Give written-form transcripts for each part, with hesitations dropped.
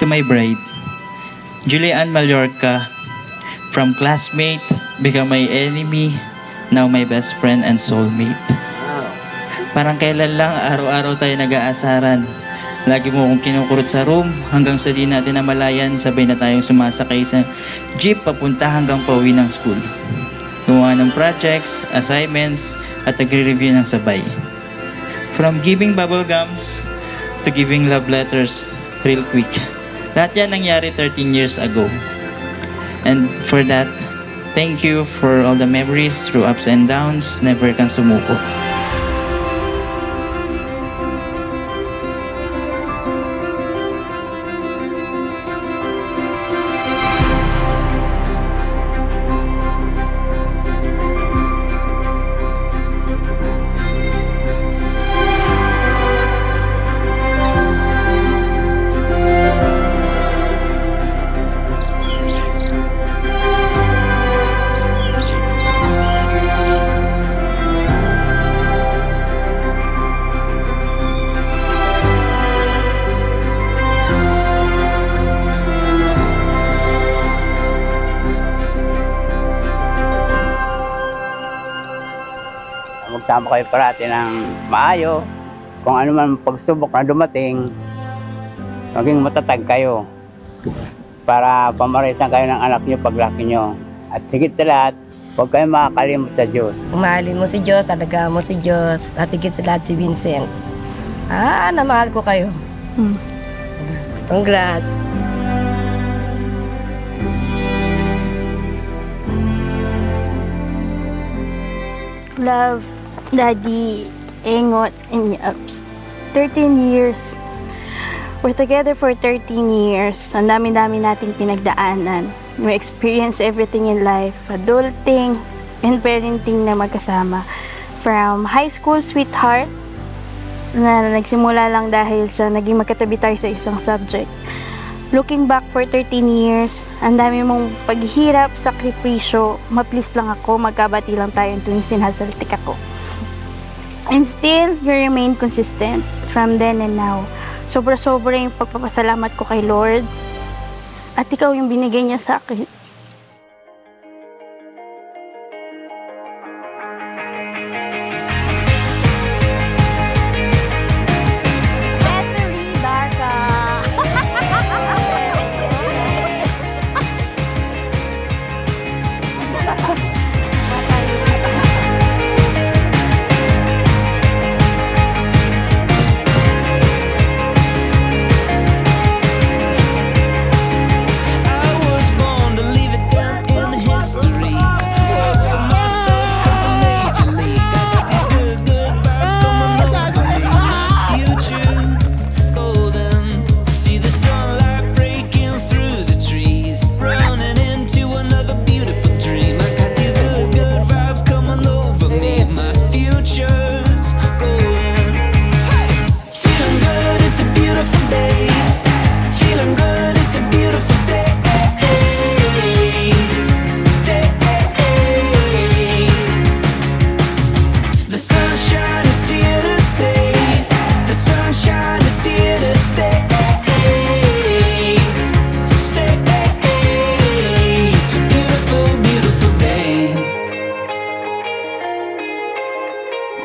my bride, Julian Mallorca, from classmate, become my enemy, now my best friend and soulmate. Parang kailan lang, araw-araw tayo nag-aasaran. Lagi mo akong kinukurot sa room, hanggang sa di natin namalayan, sabay na tayong sumasakay sa jeep papunta hanggang pauwi ng school. Gumawa ng projects, assignments, at nagre-review ng sabay. From giving bubble gums to giving love letters real quick. Lahat yan nangyari 13 years ago. And for that, thank you for all the memories through ups and downs, never kang sumuko. Magsama kayo parati ng maayo. Kung ano man pagsubok na dumating, maging matatag kayo para pamarisan kayo ng anak nyo paglaki nyo. At sigit sa lahat, huwag kayong makakalimot sa Diyos. Mahalin mo si Diyos, alagaan mo si Diyos, at higit sa lahat si Vincent. Namahal ko kayo. Congrats! Love, Daddy, Engot, and Yaps. 13 years. We're together for 13 years. Ang dami-dami nating pinagdaanan. We experience everything in life. Adulting and parenting na magkasama. From high school sweetheart, na nagsimula lang dahil sa naging magkatabi tayo sa isang subject. Looking back for 13 years, ang dami mong paghihirap, sakripisyo, ma-please lang ako, magkabati lang tayo tuwing sinasaltik ako. And still, you remain consistent from then and now. Sobra-sobra yung pagpapasalamat ko kay Lord. At ikaw yung binigay niya sa akin.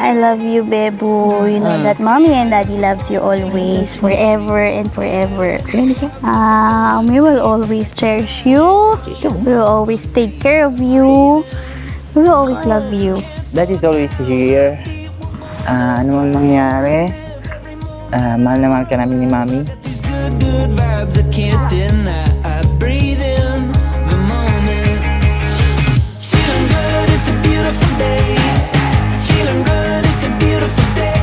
I love you, Bebo. You know that Mommy and Daddy loves you always, forever and forever. We will always cherish you. We will always take care of you. We will always love you. That is always here. Ano man mangyari, mahal na mahal ka namin ni Mami. Good vibes I can't deny. I breathe in the moment. Feeling good, it's a beautiful day. Feeling good, it's a beautiful day.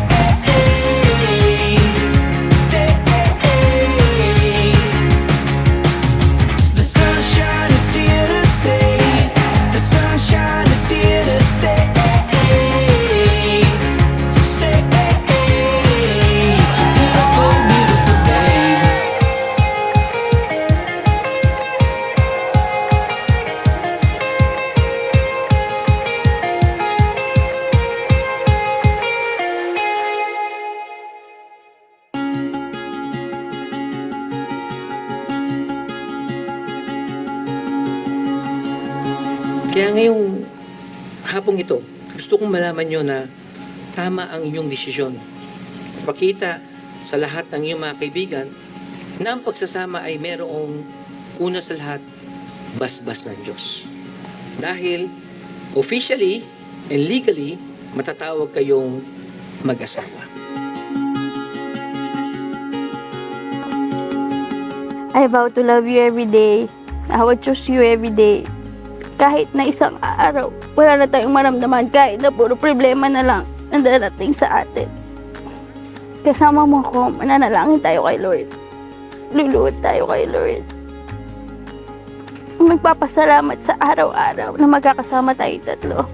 The sunshine is here to stay. The sunshine is here to stay. Stay. It's a beautiful, beautiful day. Kaya ngayong hapong ito, gusto kong malaman nyo na tama ang inyong desisyon. Pakita sa lahat ng iyong mga kaibigan na ang pagsasama ay merong una sa lahat, basbas ng Diyos. Dahil officially and legally, matatawag kayong mag-asawa. I vow to love you every day. I will choose you every day. Kahit na isang araw, wala na tayong maramdaman. Kahit na puro problema na lang ang darating sa atin. Kasama mo ko, mananalangin tayo kay Lord. Luluhod tayo kay Lord. Magpapasalamat sa araw-araw na magkakasama tayo tatlo.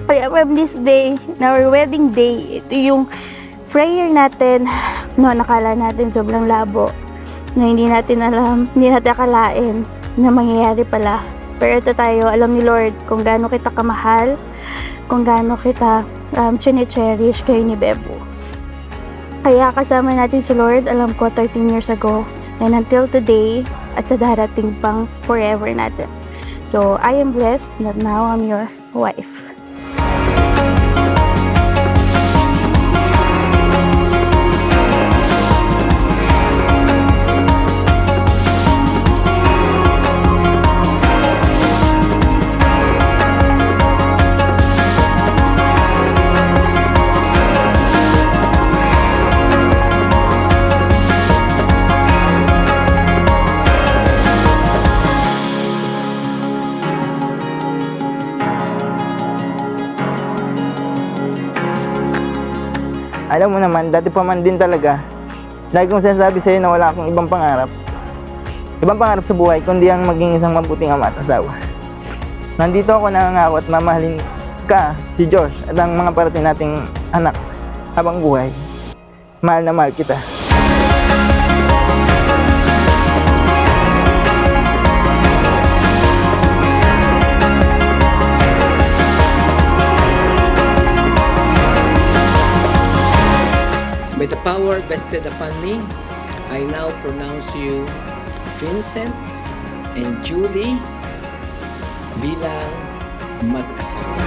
Kaya from this day, na our wedding day, ito yung prayer natin. No, nakala natin sobrang labo. Na hindi natin alam, hindi natin akalain na mangyayari pala. Pero ito tayo, alam ni Lord kung gaano kita kamahal, kung gaano kita chine-cherish kayo ni Bebo. Kaya kasama natin si Lord, alam ko 13 years ago, and until today, at sa darating pang forever natin. So, I am blessed that now I'm your wife. Alam mo naman, dati pa man din talaga, lagi kong sinasabi sa'yo na wala akong ibang pangarap. Ibang pangarap sa buhay, kundi ang maging isang mabuting ama at asawa. Nandito ako nangangako at mamahalin ka, si Josh, at ang mga parating nating anak habang buhay. Mahal na mahal kita. By the power vested upon me, I now pronounce you Vincent and Julie bilang mag-asawa.